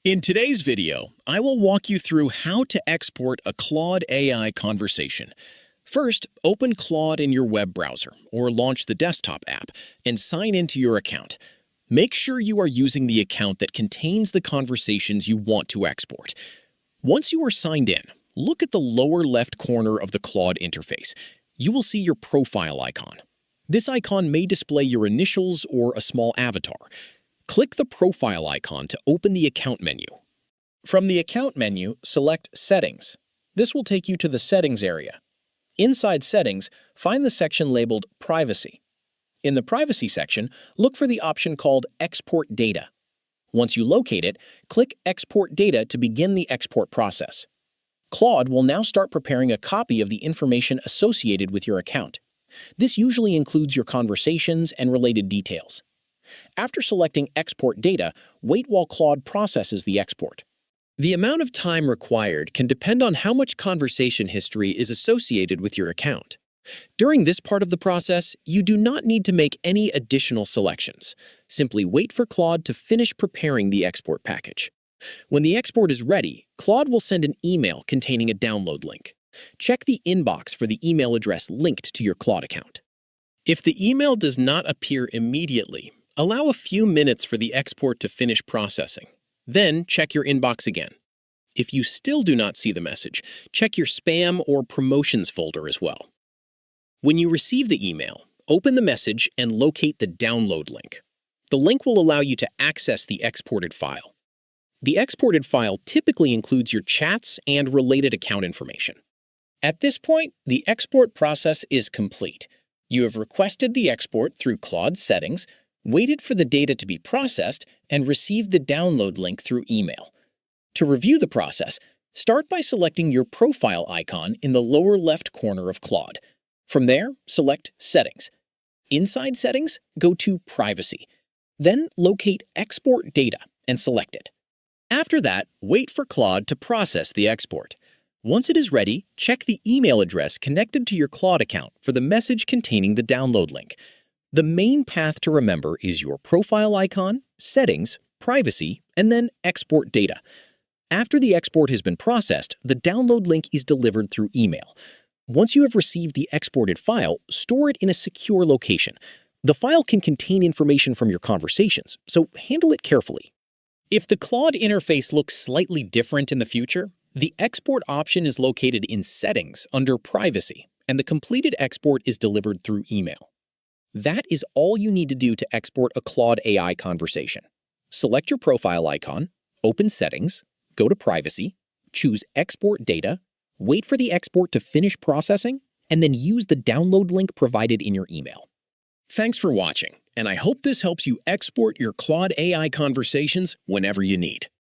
In today's video, I will walk you through how to export a Claude AI conversation. First, open Claude in your web browser or launch the desktop app and sign into your account. Make sure you are using the account that contains the conversations you want to export. Once you are signed in, look at the lower left corner of the Claude interface. You will see your profile icon. This icon may display your initials or a small avatar. Click the profile icon to open the account menu. From the account menu, select Settings. This will take you to the Settings area. Inside Settings, find the section labeled Privacy. In the Privacy section, look for the option called Export Data. Once you locate it, click Export Data to begin the export process. Claude will now start preparing a copy of the information associated with your account. This usually includes your conversations and related details. After selecting Export Data, wait while Claude processes the export. The amount of time required can depend on how much conversation history is associated with your account. During this part of the process, you do not need to make any additional selections. Simply wait for Claude to finish preparing the export package. When the export is ready, Claude will send an email containing a download link. Check the inbox for the email address linked to your Claude account. If the email does not appear immediately, allow a few minutes for the export to finish processing. Then check your inbox again. If you still do not see the message, check your spam or promotions folder as well. When you receive the email, open the message and locate the download link. The link will allow you to access the exported file. The exported file typically includes your chats and related account information. At this point, the export process is complete. You have requested the export through Claude's settings, waited for the data to be processed, and received the download link through email. To review the process, start by selecting your profile icon in the lower left corner of Claude. From there, select Settings. Inside Settings, go to Privacy. Then locate Export Data and select it. After that, wait for Claude to process the export. Once it is ready, check the email address connected to your Claude account for the message containing the download link. The main path to remember is your profile icon, Settings, Privacy, and then Export Data. After the export has been processed, the download link is delivered through email. Once you have received the exported file, store it in a secure location. The file can contain information from your conversations, so handle it carefully. If the Claude interface looks slightly different in the future, the export option is located in Settings under Privacy, and the completed export is delivered through email. That is all you need to do to export a Claude AI conversation. Select your profile icon, open Settings, go to Privacy, choose Export Data, wait for the export to finish processing, and then use the download link provided in your email. Thanks for watching, and I hope this helps you export your Claude AI conversations whenever you need.